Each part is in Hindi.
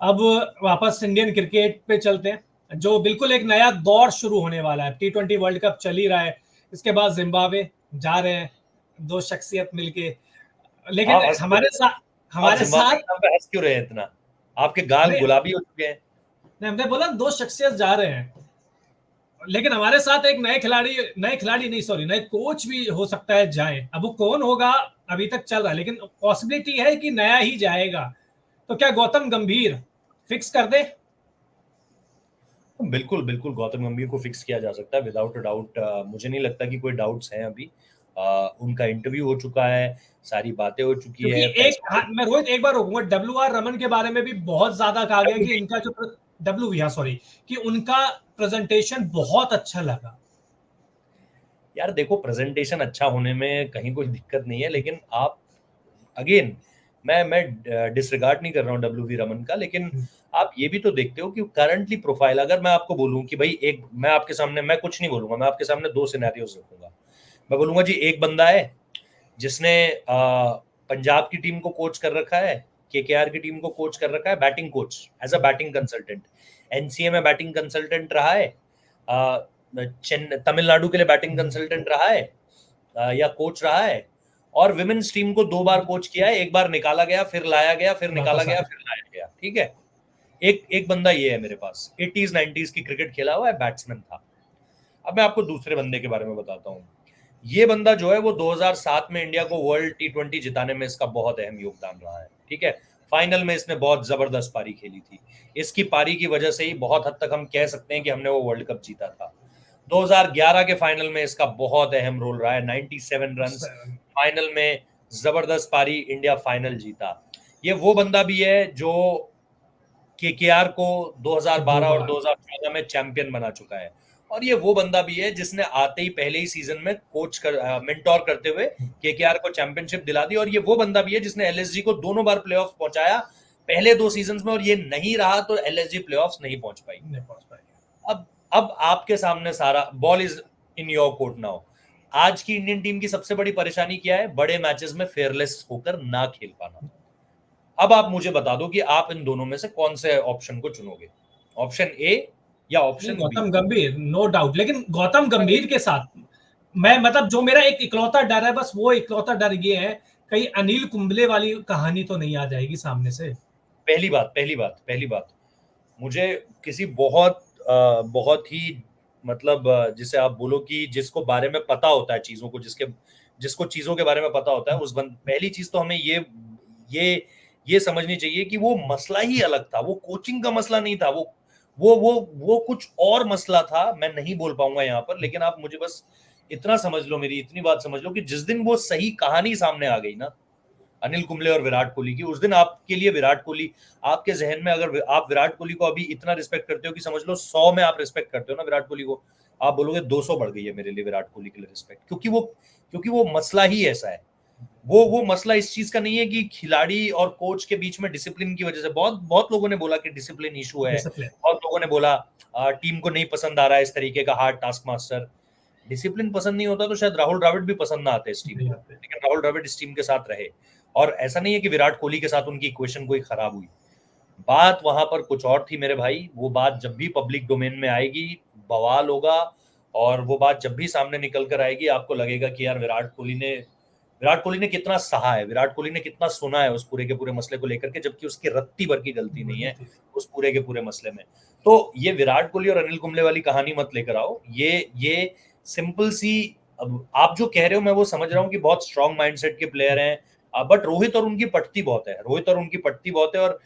अब वापस इंडियन क्रिकेट पे चलते हैं, जो बिल्कुल एक नया दौर शुरू होने वाला है। T20 वर्ल्ड कप चल ही रहा है, इसके बाद जिम्बाब्वे जा रहे हैं, दो शख्सियत मिलके। लेकिन आप हंस क्यों हमारे रहे साथ हैं? आप हमारे जिम्बाब्वे साथ के नाम पे हंस क्यों रहे हैं इतना? आपके गाल अरे गुलाबी हो चुके हैं। हमने बोला दो शख्सियत जा रहे हैं, लेकिन हमारे साथ एक नए खिलाड़ी नहीं, सॉरी, नए कोच भी हो सकता है जाएं। अब वो कौन होगा अभी तक चल रहा है, लेकिन पॉसिबिलिटी है कि नया ही जाएगा। तो क्या गौतम गंभीर फिक्स कर दे? बिल्कुल बिल्कुल, गौतम गंभीर को फिक्स किया जा सकता है विदाउट अ डाउट। मुझे नहीं लगता कि कोई डाउट्स हैं अभी। उनका इंटरव्यू हो चुका है, सारी बातें हो चुकी क्योंकि है, एक, फैसला हाँ, मैं रोहित एक बार रोकूंगा, WR रमन के बारे में भी बहुत ज्यादा कहा गया कि इनका जो WV, हाँ सॉरी, कि उनका प्रेजेंटेशन बहुत अच्छा लगा। यार देखो, प्रेजेंटेशन अच्छा होने में कहीं कोई दिक्कत नहीं है, लेकिन आप अगेन, मैं डिसरिगार्ड नहीं कर रहा हूँ WV रमन का, लेकिन आप ये भी तो देखते हो कि करंटली प्रोफाइल, अगर मैं आपको बोलूं कि भाई एक, मैं आपके सामने, मैं कुछ नहीं बोलूंगा, मैं आपके सामने दो सिनेरियोस रखूंगा। मैं बोलूंगा जी, एक बंदा है जिसने पंजाब की टीम को कोच कर रखा है, KKR की टीम को कोच कर रखा है, batting coach, as a batting consultant. NCA में बैटिंग कंसल्टेंट रहा है, तमिलनाडु के लिए बैटिंग कंसल्टेंट रहा है, या कोच रहा है, और विमेन्स टीम को 2 बार कोच किया है, एक बार निकाला गया, फिर लाया गया, फिर निकाला वापस गया, आया। फिर लाया गया। ठीक है। एक एक बंदा ये है मेरे पास, 80s 90s की क्रिकेट खेला हुआ है, बैट्समैन था। अब मैं आपको दूसरे बंदे के बारे में बताता हूँ। ये बंदा जो है वो 2007 में इंडिया को वर्ल्ड T20 जिताने में इसका बहुत अहम योगदान रहा है। ठीक है। फाइनल में इसने बहुत जबरदस्त पारी खेली थी। इसकी पारी की वजह से ही बहुत हद तक हम कह सकते हैं कि हमने वो वर्ल्ड कप जीता था। 2011 के फाइनल में इसका बहुत अहम रोल रहा है, 97 रन्स फाइनल में, जबरदस्त पारी, इंडिया फाइनल जीता। ये वो बंदा भी है जो KKR को 2012 दो और बार 2014 में चैंपियन बना चुका है। और ये वो बंदा भी है जिसने आते ही पहले ही सीजन में कोच कर मेंटोर करते हुए KKR को चैंपियनशिप दिला दी। और ये वो बंदा भी है जिसने LSG को दोनों बार प्लेऑफ्स पहुंचाया पहले 2 सीजन में, और ये नहीं रहा तो LSG प्लेऑफ्स नहीं पहुंच पाई। नहीं पहुंच पाए। अब आपके सामने सारा ball is in your court now. आज की इंडियन टीम की सबसे बड़ी परेशानी क्या है? बड़े मैचेस में फेयरलेस होकर ना खेल पाना। अब आप मुझे बता दो कि आप इन दोनों में से कौन से ऑप्शन को चुनोगे, ऑप्शन ए या नहीं, ऑप्शन बी? गौतम गंभीर नो डाउट, लेकिन गौतम गंभीर के साथ मैं, मतलब जो मेरा एक इकलौता डर है, बस वो इकलौता डर ये है, कहीं अनिल कुंबले वाली कहानी तो नहीं आ जाएगी सामने से। पहली बात, मुझे किसी बहुत बहुत ही, मतलब जिसे आप बोलो कि जिसको बारे में पता होता है चीजों को, जिसको चीजों के बारे में पता होता है, पहली चीज तो हमें ये ये समझनी चाहिए कि वो मसला ही अलग था। वो कोचिंग का मसला नहीं था, वो कुछ और मसला था। मैं नहीं बोल पाऊंगा यहाँ पर, लेकिन आप मुझे बस इतना समझ लो, मेरी इतनी बात समझ लो कि जिस दिन वो सही कहानी सामने आ गई ना, अनिल कुंबले और विराट कोहली की, उस दिन आपके लिए विराट कोहली, आपके जहन में, अगर आप विराट कोहली को अभी इतना रिस्पेक्ट करते हो कि समझ लो 100 में आप रिस्पेक्ट करते हो ना विराट कोहली को, आप बोलोगे 200 बढ़ गई है मेरे लिए विराट कोहली के लिए रिस्पेक्ट। क्योंकि वो मसला ही ऐसा है। वो मसला इस चीज का नहीं है कि खिलाड़ी और कोच के बीच में डिसिप्लिन की वजह से, बहुत बहुत लोगों ने बोला कि डिसिप्लिन इशू है, डिसिप्लिन। बहुत लोगों ने बोला टीम को नहीं पसंद आ रहा है इस तरीके का हार्ड टास्क मास्टर। डिसिप्लिन पसंद नहीं होता तो शायद राहुल द्रविड़ भी पसंद ना आते इस टीम को, लेकिन राहुल द्रविड़ इस टीम के साथ रहे। और ऐसा नहीं है कि विराट कोहली के साथ उनकी इक्वेशन कोई खराब हुई। बात वहां पर कुछ और थी मेरे भाई। वो बात जब भी पब्लिक डोमेन में आएगी, बवाल होगा। और वो बात जब भी सामने निकल कर आएगी, आपको लगेगा कि यार विराट कोहली ने कितना सहा है, विराट कोहली ने कितना सुना है उस पूरे के पूरे मसले को लेकर के, जबकि उसकी रत्ती भर की गलती नहीं है उस पूरे के पूरे मसले में। तो ये विराट कोहली और अनिल कुंबले वाली कहानी मत लेकर आओ। ये सिंपल सी, अब आप जो कह रहे हो मैं वो समझ रहा हूँ कि बहुत स्ट्रांग माइंडसेट के प्लेयर हैं, बट रोहित और उनकी पटती बहुत है, और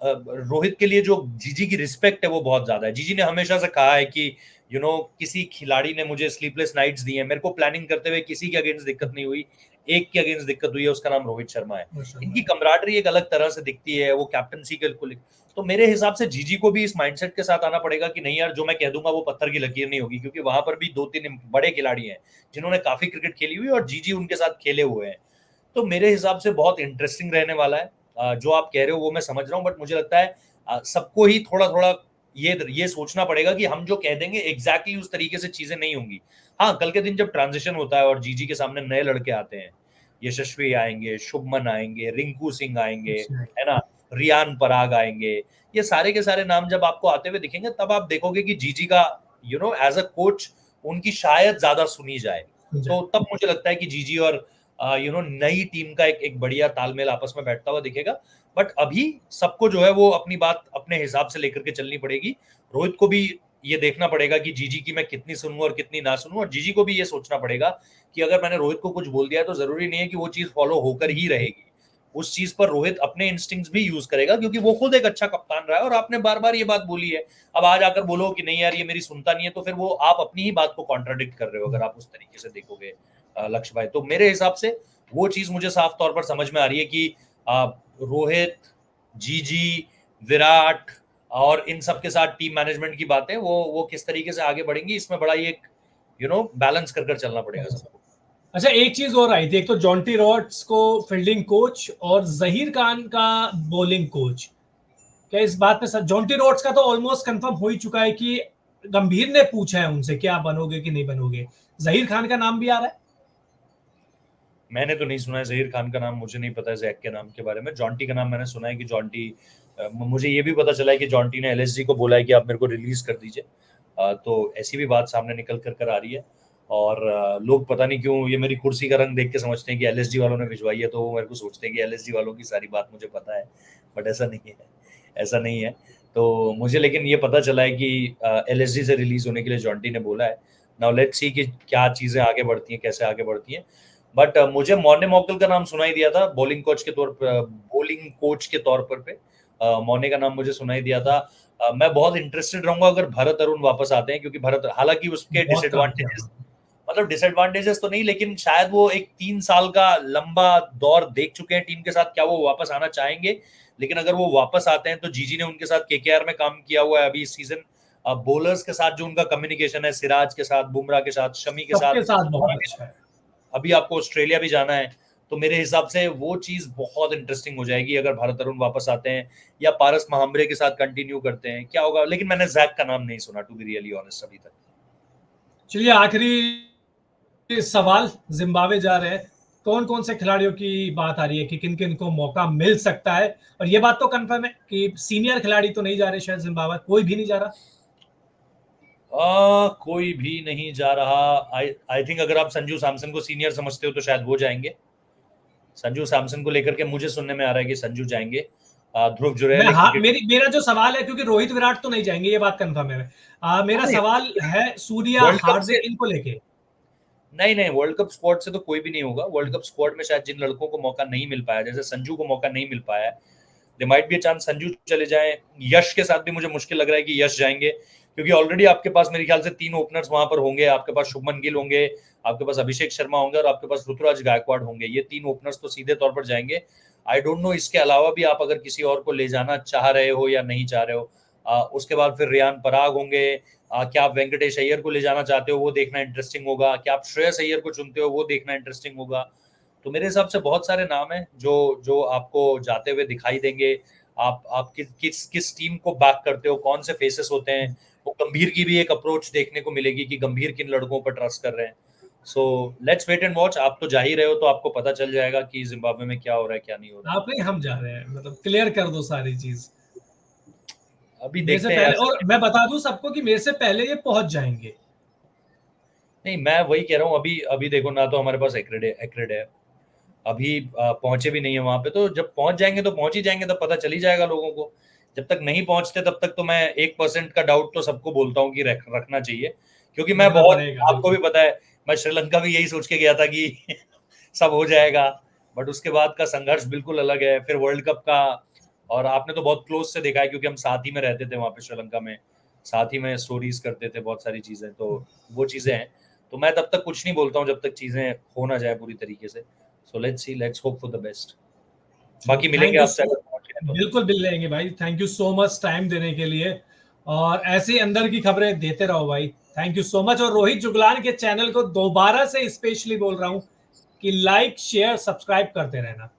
रोहित के लिए जो जीजी की रिस्पेक्ट है वो बहुत ज्यादा है। जीजी ने हमेशा से कहा है कि किसी खिलाड़ी ने मुझे स्लीपलेस नाइट्स दी हैं, मेरे को प्लानिंग करते हुए किसी के अगेंस्ट दिक्कत नहीं हुई, एक के अगेंस्ट दिक्कत हुई है, उसका नाम रोहित शर्मा है। इनकी कमराडरी एक अलग तरह से दिखती है, वो कैप्टनसी के को। तो मेरे हिसाब से जीजी को भी इस माइंडसेट के साथ आना पड़ेगा कि नहीं यार, जो मैं कह दूंगा वो पत्थर की लकीर नहीं होगी, क्योंकि वहां पर भी 2-3 बड़े खिलाड़ी हैं जिन्होंने काफी क्रिकेट खेली हुई और जीजी उनके साथ खेले हुए हैं। तो मेरे हिसाब से बहुत इंटरेस्टिंग रहने वाला है। जो आप कह रहे हो वो मैं समझ रहा हूँ, बट मुझे लगता है सबको ही थोड़ा थोड़ा ये सोचना पड़ेगा कि हम जो कह देंगे एग्जैक्टली उस तरीके से चीजें नहीं होंगी। हाँ, कल के दिन जब ट्रांजिशन होता है और जीजी के सामने नए लड़के आते हैं, यशस्वी आएंगे, शुभमन आएंगे, रिंकू सिंह आएंगे, है ना, रियान पराग आएंगे, ये सारे के सारे नाम जब आपको आते हुए दिखेंगे तब आप देखोगे कि जीजी का एज अ कोच उनकी शायद ज्यादा सुनी जाए। तो तब मुझे लगता है कि जीजी और नई टीम का एक बढ़िया तालमेल आपस में बैठता हुआ दिखेगा। बट अभी सबको जो है वो अपनी बात अपने हिसाब से लेकर के चलनी पड़ेगी। रोहित को भी ये देखना पड़ेगा कि जीजी की मैं कितनी सुनूं और कितनी ना सुनूं, और जीजी को भी ये सोचना पड़ेगा कि अगर मैंने रोहित को कुछ बोल दिया तो जरूरी नहीं है कि वो चीज फॉलो होकर ही रहेगी। उस चीज पर रोहित अपने इंस्टिंक्ट्स भी यूज करेगा, क्योंकि वो खुद एक अच्छा कप्तान रहा है और आपने बार बार ये बात बोली है। अब आज आकर बोलो कि नहीं यार ये मेरी सुनता नहीं है, तो फिर वो आप अपनी ही बात को कॉन्ट्राडिक्ट कर रहे हो अगर आप उस तरीके से देखोगे लक्ष्य भाई। तो मेरे हिसाब से वो चीज मुझे साफ तौर पर समझ में आ रही है कि रोहित, जीजी, विराट और इन सब के साथ टीम मैनेजमेंट की बातें वो किस तरीके से आगे बढ़ेंगी, इसमें बड़ा ही एक बैलेंस कर चलना पड़ेगा सबको। अच्छा, एक चीज और आई थी, एक तो जॉन्टी रॉड्स को फील्डिंग कोच और जहीर खान का बॉलिंग कोच। क्या इस बात पे सर, जॉन्टी रॉड्स का तो ऑलमोस्ट कंफर्म हो ही चुका है कि गंभीर ने पूछा है उनसे क्या बनोगे कि नहीं बनोगे। जहीर खान का नाम भी आ रहा है। मैंने तो नहीं सुना है जहीर खान का नाम, मुझे नहीं पता है जैक के नाम के बारे में। जॉन्टी का नाम मैंने सुना है कि जॉन्टी, मुझे ये भी पता चला है कि जॉन्टी ने एलएसजी को बोला है कि आप मेरे को रिलीज कर दीजिए। तो ऐसी भी बात सामने निकल कर आ रही है। और लोग पता नहीं क्यों ये मेरी कुर्सी का रंग देख के समझते हैं कि एलएसजी वालों ने भिजवाई है, तो वो मेरे को सोचते हैं कि एलएसजी वालों की सारी बात मुझे पता है। बट ऐसा नहीं है, ऐसा नहीं है। तो मुझे लेकिन ये पता चला है कि एलएसजी से रिलीज होने के लिए जॉन्टी ने बोला है। नाउ लेट्स सी कि क्या चीजें आगे बढ़ती हैं, कैसे आगे बढ़ती हैं। बट मुझे मॉर्ने मॉकल का नाम सुनाई दिया था बॉलिंग कोच के तौर पर, बॉलिंग कोच के तौर पर पे मॉर्ने का नाम मुझे सुनाई दिया था। मैं बहुत इंटरेस्टेड रहूंगा अगर भरत अरुण वापस आते हैं, क्योंकि भरत, हालांकि उसके डिसएडवांटेजेस, मतलब डिसएडवांटेजेस तो नहीं, लेकिन शायद वो एक 3 साल का लंबा दौर देख चुके हैं टीम के साथ, क्या वो वापस आना चाहेंगे। लेकिन अगर वो वापस आते हैं तो जीजी ने उनके साथ केकेआर में काम किया हुआ है अभी इस सीजन। बॉलर्स के साथ जो उनका कम्युनिकेशन है, सिराज के साथ, बुमराह के साथ, शमी के साथ बहुत अच्छा है। अभी आपको ऑस्ट्रेलिया भी जाना है, तो मेरे हिसाब से वो चीज बहुत इंटरेस्टिंग हो जाएगी अगर भारत अरुण वापस आते हैं या पारस महाम्बरे के साथ कंटिन्यू करते हैं, क्या होगा। लेकिन मैंने जैक का नाम नहीं सुना, टू बी रियली ऑनेस्ट अभी तक। चलिए, आखिरी सवाल, जिम्बाब्वे जा रहे हैं, कौन कौन से खिलाड़ियों की बात आ रही है कि किन किन को मौका मिल सकता है? और ये बात तो कंफर्म है कि सीनियर खिलाड़ी तो नहीं जा रहे शायद, जिम्बाब्वे कोई भी नहीं जा रहा। कोई भी नहीं जा रहा। आई थिंक अगर आप संजू सैमसन को सीनियर समझते हो तो शायद वो जाएंगे। संजू सैमसन को लेकर के मुझे सुनने में आ रहा है कि संजू जाएंगे। ध्रुव जुरैल, मेरा जो सवाल है, क्योंकि रोहित विराट तो नहीं जाएंगे, ये बात कंफर्म है। मेरा सवाल है सूर्या, हार्दिक, इनको लेके। नहीं, वर्ल्ड कप स्क्वाड से तो कोई भी नहीं होगा। वर्ल्ड कप स्क्वाड में शायद जिन लड़कों को मौका नहीं मिल पाया, जैसे संजू को मौका नहीं मिल पाया, they might be a chance Sanju चले जाएं। यश के साथ भी मुझे मुश्किल लग रहा है कि यश जाएंगे, क्योंकि ऑलरेडी आपके पास मेरे ख्याल से 3 ओपनर्स वहां पर होंगे। आपके पास शुभमन गिल होंगे, आपके पास अभिषेक शर्मा होंगे और आपके पास ऋतुराज गायकवाड़ होंगे। ये 3 ओपनर्स तो सीधे तौर पर जाएंगे। आई डोंट नो इसके अलावा भी आप अगर किसी और को ले जाना चाह रहे हो या नहीं चाह रहे हो। उसके बाद फिर रियान पराग होंगे। क्या आप वेंकटेश अय्यर को ले जाना चाहते हो, वो देखना इंटरेस्टिंग होगा। क्या आप श्रेयस अय्यर को चुनते हो, वो देखना इंटरेस्टिंग होगा। तो मेरे हिसाब से बहुत सारे नाम हैं जो आपको जाते हुए दिखाई देंगे। आप किस टीम को बैक करते हो, कौन से फेसेस होते हैं। वो गंभीर की भी एक अप्रोच देखने को मिलेगी कि गंभीर किन लड़कों पर ट्रस्ट कर रहे हैं। So let's wait and watch. आप तो जा ही रहे हो तो आपको पता चल जाएगा कि जिम्बाब्वे में क्या हो रहा है, क्या नहीं हो रहा है। आप नहीं, हम जा रहे हैं, मतलब क्लियर कर दो सारी चीज अभी मेरे से देखते हैं पहले। यार। और मैं बता दूं सबको कि मेरे से पहले ये पहुंच जाएंगे। नहीं, मैं वही कह रहा हूँ। अभी अभी देखो ना, तो हमारे पास एक्रेड है, अभी पहुंचे भी नहीं है वहां पे। तो जब पहुंच जाएंगे तो पहुंच ही जाएंगे, तब पता चल ही जाएगा लोगों को। जब तक नहीं पहुंचते तब तक तो मैं 1% का डाउट तो सबको बोलता हूँ कि रखना चाहिए, क्योंकि मैं बहुत, आपको भी पता है, मैं श्रीलंका में यही सोच के गया था कि सब हो जाएगा। बट उसके बाद का संघर्ष बिल्कुल अलग है। फिर वर्ल्ड कप का, और आपने तो बहुत क्लोज से देखा है क्योंकि हम साथ ही में रहते थे वहां पे श्रीलंका में, साथ ही में स्टोरीज करते थे, बहुत सारी चीजें। तो वो चीजें हैं। तो मैं तब तक कुछ नहीं बोलता हूँ जब तक चीजें हो ना जाए पूरी तरीके से। So let's see, let's hope for the best. बाकी मिलेंगे आपसे अगर पहुंचे तो। बिल्कुल मिल लेंगे भाई, thank you so much time देने के लिए, और ऐसे अंदर की खबरें देते रहो भाई। Thank you so much. और रोहित जुगलान के चैनल को दोबारा से स्पेशली बोल रहा हूं कि लाइक, शेयर, सब्सक्राइब करते रहना।